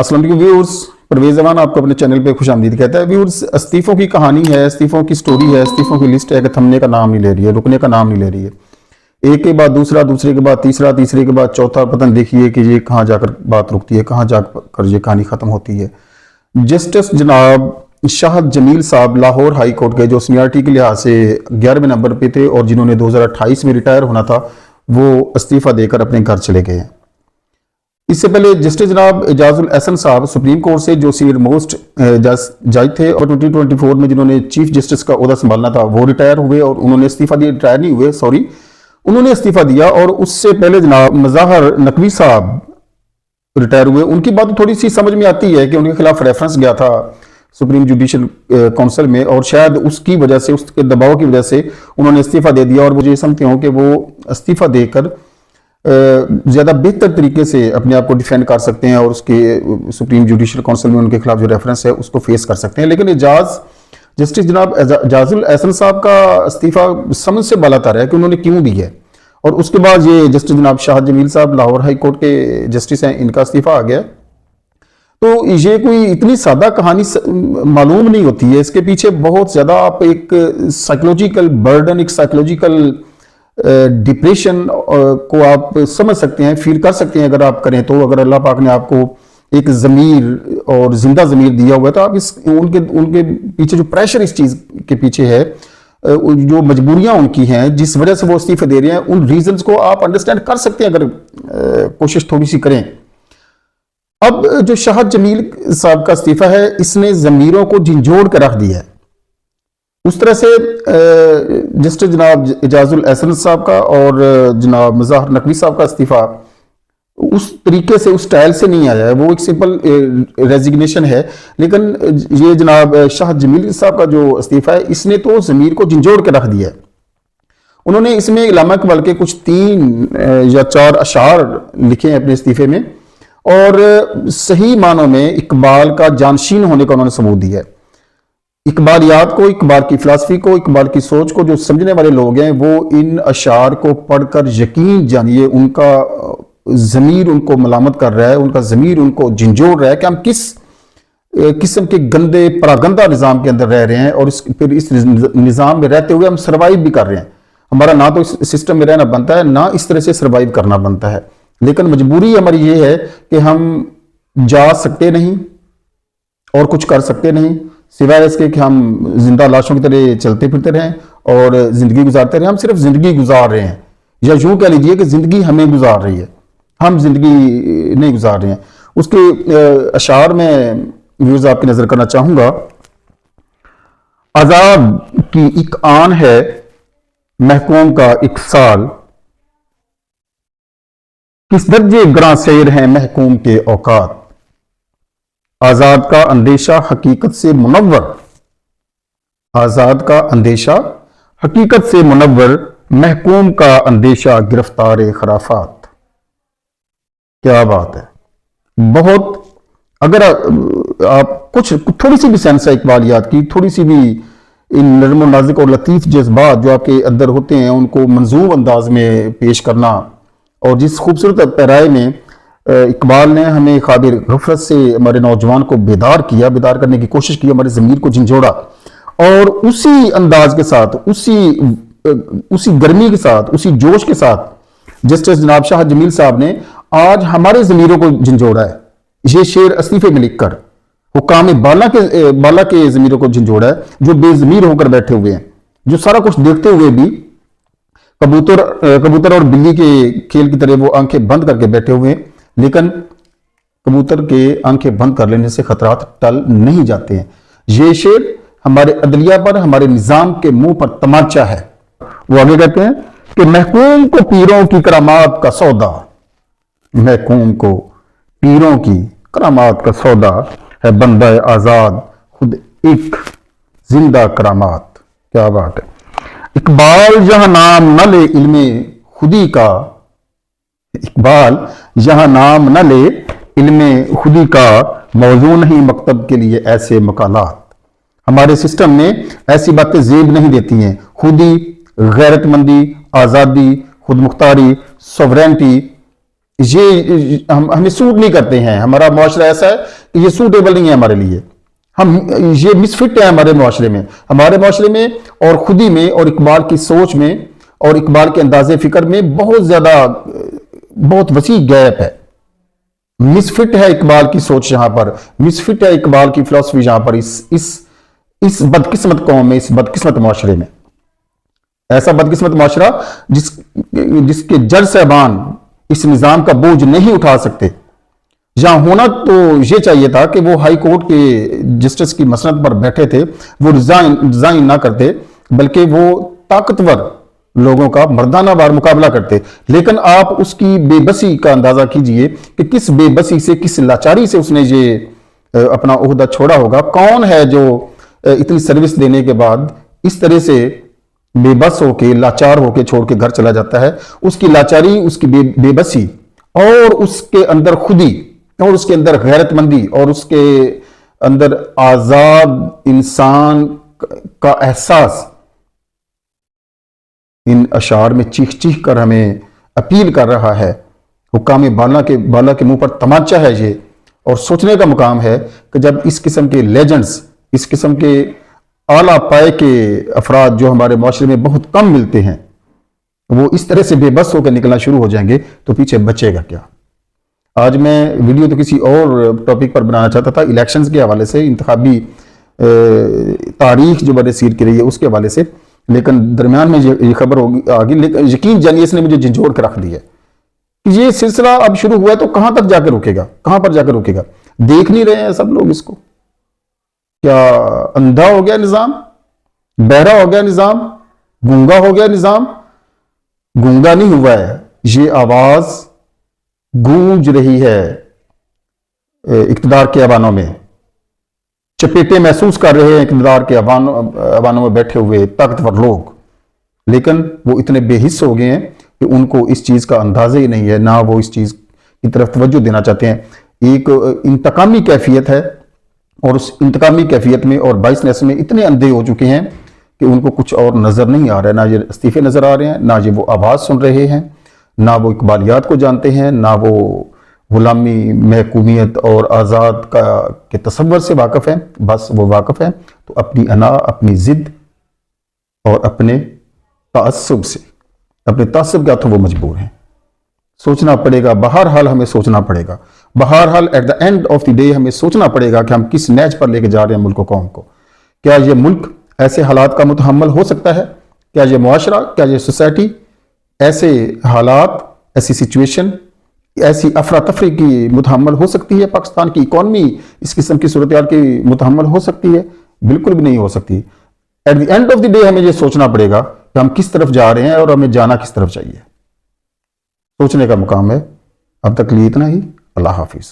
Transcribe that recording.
अस्सलाम वालेकुम व्यूअर्स, परवेज जमान आपको अपने चैनल पे खुश आमदीद कहता है। व्यूअर्स, इस्तीफों की कहानी है, इस्तीफों की स्टोरी है, इस्तीफों की लिस्ट है कि थमने का नाम नहीं ले रही है, रुकने का नाम नहीं ले रही है। एक के बाद दूसरा, दूसरे के बाद तीसरा, तीसरे के बाद चौथा, पता नहीं देखिए कि ये कहाँ जाकर बात रुकती है, कहाँ जाकर ये कहानी खत्म होती है। जस्टिस जनाब शाहद जमील साहब लाहौर हाई कोर्ट के, जो सीनियरिटी के लिहाज से 11वें नंबर पे थे और जिन्होंने 2028 में रिटायर होना था, वो इस्तीफा देकर अपने घर चले गए हैं। इससे पहले जस्टिस जनाब एजाजुल एहसन साहब सुप्रीम कोर्ट से जो सीनियर मोस्ट जज थे और 2024 में जिन्होंने चीफ जस्टिस का ओहदा संभालना था, वो रिटायर हुए और उन्होंने इस्तीफा दिया। रिटायर नहीं हुए, सॉरी, उन्होंने इस्तीफा दिया। और उससे पहले जनाब मज़ाहर नकवी साहब रिटायर हुए। उनकी बात थोड़ी सी समझ में आती है कि उनके खिलाफ रेफरेंस गया था सुप्रीम जुडिशल काउंसिल में और शायद उसकी वजह से, उसके दबाव की वजह से उन्होंने इस्तीफा दे दिया। और मुझे समझते हो कि वो इस्तीफा देकर ज़्यादा बेहतर तरीके से अपने आप को डिफेंड कर सकते हैं और उसके सुप्रीम जुडिशल काउंसिल में उनके खिलाफ जो रेफरेंस है उसको फेस कर सकते हैं। लेकिन जस्टिस जनाब एजाजुल एहसन साहब का इस्तीफा समझ से बालातर है कि उन्होंने क्यों दिया है। और उसके बाद ये जस्टिस जनाब शाहद जमील साहब लाहौर हाई कोर्ट के जस्टिस हैं, इनका इस्तीफा आ गया। तो ये कोई इतनी सादा कहानी मालूम नहीं होती है, इसके पीछे बहुत ज़्यादा आप एक साइकोलॉजिकल बर्डन, एक साइकोलॉजिकल डिप्रेशन को आप समझ सकते हैं, फील कर सकते हैं अगर आप करें तो। अगर अल्लाह पाक ने आपको एक ज़मीर और जिंदा ज़मीर दिया हुआ है तो आप इस उनके पीछे जो प्रेशर इस चीज़ के पीछे है, जो मजबूरियां उनकी हैं, जिस वजह से वो इस्तीफे दे रहे हैं, उन रीजंस को आप अंडरस्टैंड कर सकते हैं अगर कोशिश थोड़ी सी करें। अब जो शाहद जमील साहब का इस्तीफा है, इसने ज़मीरों को झंझोड़ कर रख दिया है। उस तरह से जस्टिस जनाब एजाजुल एहसन साहब का और जनाब मज़ाहर नकवी साहब का इस्तीफा उस तरीके से, उस स्टाइल से नहीं आया है, वो एक सिंपल रेजिग्नेशन है। लेकिन ये जनाब शाहद जमील साहब का जो इस्तीफा है, इसने तो ज़मीर को झंझोड़ के रख दिया है। उन्होंने इसमें इल्लामा इकबाल के कुछ 3 या 4 अशार लिखे हैं अपने इस्तीफे में और सही मानों में इकबाल का जानशीन होने का उन्होंने सबूत दिया है। इकबालियात को, इकबाल की फिलासफी को, इकबाल की सोच को जो समझने वाले लोग हैं, वो इन अशार को पढ़कर यकीन जानिए उनका ज़मीर उनको मलामत कर रहा है, उनका ज़मीर उनको झंझोड़ रहा है कि हम किस किस्म के गंदे परागंदा निज़ाम के अंदर रह रहे हैं और फिर इस निज़ाम में रहते हुए हम सर्वाइव भी कर रहे हैं। हमारा ना तो इस सिस्टम में रहना बनता है, ना इस तरह से सर्वाइव करना बनता है। लेकिन मजबूरी हमारी ये है कि हम जा सकते नहीं और कुछ कर सकते नहीं, सिवाय इसके कि हम जिंदा लाशों की तरह चलते फिरते रहें और ज़िंदगी गुजारते रहें। हम सिर्फ ज़िंदगी गुजार रहे हैं, या यूँ कह लीजिए कि ज़िंदगी हमें गुजार रही है, हम ज़िंदगी नहीं गुजार रहे हैं। उसके अशार में व्यूज़ आपकी नज़र करना चाहूँगा। आज़ाद की एक आन है, महकूम का एक साल, किस दर्जे ग्रां सैर हैं महकूम के औकात। आजाद का अंदेशा हकीकत से मुनव्वर, आजाद का अंदेशा हकीकत से मुनव्वर, महकूम का अंदेशा गिरफ्तार खराफात। क्या बात है। बहुत, अगर आप कुछ थोड़ी सी भी सेंस है इकबालियात की, थोड़ी सी भी इन नर्म नाजुक और लतीफ़ जज्बात जो आपके अंदर होते हैं उनको मंजूम अंदाज में पेश करना, और जिस खूबसूरत पैराए में इकबाल ने हमें ख्वाब गफलत से हमारे नौजवान को बेदार किया, बेदार करने की कोशिश की, हमारे ज़मीर को झंझोड़ा, और उसी अंदाज के साथ, उसी गर्मी के साथ, उसी जोश के साथ जस्टिस जनाब शाहद जमील साहब ने आज हमारे ज़मीरों को झंझोड़ा है। ये शेर इस्तीफे में लिखकर हुक्काम बाला के ज़मीरों को झंझोड़ा है, जो बेज़मीर होकर बैठे हुए हैं, जो सारा कुछ देखते हुए भी कबूतर और बिल्ली के खेल की तरह वो आंखें बंद करके बैठे हुए हैं। लेकिन कबूतर के आंखें बंद कर लेने से खतरात टल नहीं जाते हैं। ये शेर हमारे अदलिया पर, हमारे निजाम के मुंह पर तमाचा है। वो आगे कहते हैं कि महकूम को पीरों की करामात का सौदा, महकूम को पीरों की करामात का सौदा है बंदा आजाद खुद एक जिंदा करामात। क्या बात है। इकबाल जहां नाम न ले इल्मे खुदी का, इकबाल जहां नाम न ले इल्मे खुदी का, मौजू नहीं मकतब के लिए ऐसे मकालात। हमारे सिस्टम में ऐसी बातें जेब नहीं देती हैं। खुदी, गैरतमंदी, आज़ादी, खुद मुख्तारी, सॉवरेंटी, یہ ہمیں سوٹ نہیں کرتے ہیں, ہمارا معاشرہ ایسا ہے کہ یہ سوٹیبل نہیں ہے ہمارے لیے, ہم یہ مسفٹ ہے ہمارے معاشرے میں اور خودی میں اور اقبال کی سوچ میں اور اقبال کے انداز فکر میں بہت وسیع گیپ ہے. مسفٹ ہے اقبال کی سوچ یہاں پر, مسفٹ ہے اقبال کی فلسفی یہاں پر, اس بدقسمت قوم میں, اس بدقسمت معاشرے میں. ایسا بدقسمت معاشرہ جس کے جج صاحبان اس نظام کا بوجھ نہیں اٹھا سکتے. یہاں ہونا تو یہ چاہیے تھا کہ وہ ہائی کورٹ کے جسٹس کی مسند پر بیٹھے تھے, وہ ریزائن نہ کرتے بلکہ وہ طاقتور لوگوں کا مردانہ وار مقابلہ کرتے. لیکن آپ اس کی بے بسی کا اندازہ کیجئے کہ کس بے بسی سے, کس لاچاری سے اس نے یہ اپنا عہدہ چھوڑا ہوگا. کون ہے جو اتنی سروس دینے کے بعد اس طرح سے بے بس ہو کے, لاچار ہو کے چھوڑ کے گھر چلا جاتا ہے. اس کی لاچاری, اس کی بے بسی اور اس کے اندر خودی اور اس کے اندر غیرت مندی اور اس کے اندر آزاد انسان کا احساس ان اشعار میں چیخ چیخ کر ہمیں اپیل کر رہا ہے. حکام بالا کے منہ پر تمانچہ ہے یہ, اور سوچنے کا مقام ہے کہ جب اس قسم کے لیجنڈز, اس قسم کے اعلیٰ پائے کے افراد جو ہمارے معاشرے میں بہت کم ملتے ہیں, وہ اس طرح سے بے بس ہو کے نکلنا شروع ہو جائیں گے تو پیچھے بچے گا کیا. آج میں ویڈیو تو کسی اور ٹاپک پر بنانا چاہتا تھا, الیکشنز کے حوالے سے, انتخابی تاریخ جو برسیر کی رہی ہے اس کے حوالے سے, لیکن درمیان میں یہ خبر آگی. لیکن یقین جانیے اس نے مجھے جھنجھوڑ کے رکھ دیا کہ یہ سلسلہ اب شروع ہوا ہے تو کہاں تک جا کے رکے گا, کہاں پر جا کے رکے گا. دیکھ نہیں رہے ہیں سب لوگ اس کو. کیا اندھا ہو گیا نظام, بہرا ہو گیا نظام, گونگا ہو گیا نظام؟ گونگا نہیں ہوا ہے, یہ آواز گونج رہی ہے اقتدار کے ایوانوں میں. چپیٹے محسوس کر رہے ہیں اقتدار کے ایوانوں میں بیٹھے ہوئے طاقتور لوگ, لیکن وہ اتنے بے حس ہو گئے ہیں کہ ان کو اس چیز کا اندازہ ہی نہیں ہے, نہ وہ اس چیز کی طرف توجہ دینا چاہتے ہیں. ایک انتقامی کیفیت ہے, اور اس انتقامی کیفیت میں اور باعث میں اتنے اندھے ہو چکے ہیں کہ ان کو کچھ اور نظر نہیں آ رہا ہے. نہ یہ استعفے نظر آ رہے ہیں, نہ یہ وہ آواز سن رہے ہیں, نہ وہ اقبالیات کو جانتے ہیں, نہ وہ غلامی, محکومیت اور آزاد کے تصور سے واقف ہیں. بس وہ واقف ہیں تو اپنی انا, اپنی ضد اور اپنے تعصب سے, اپنے تعصب کے ہاتھوں وہ مجبور ہیں. سوچنا پڑے گا, بہرحال ہمیں سوچنا پڑے گا, بہرحال at the end of the day ہمیں سوچنا پڑے گا کہ ہم کس نیچ پر لے کے جا رہے ہیں ملک و قوم کو. کیا یہ ملک ایسے حالات کا متحمل ہو سکتا ہے؟ کیا یہ معاشرہ, کیا یہ سوسائٹی ایسے حالات, ایسی سچویشن, ایسی افراتفری کی متحمل ہو سکتی ہے؟ پاکستان کی اکانومی اس قسم کی صورتحال کی متحمل ہو سکتی ہے؟ بالکل بھی نہیں ہو سکتی. At the end of the day ہمیں یہ سوچنا پڑے گا کہ ہم کس طرف جا رہے ہیں اور ہمیں جانا کس طرف چاہیے. سوچنے کا مقام ہے. اب تک لیے اتنا ہی. اللہ حافظ.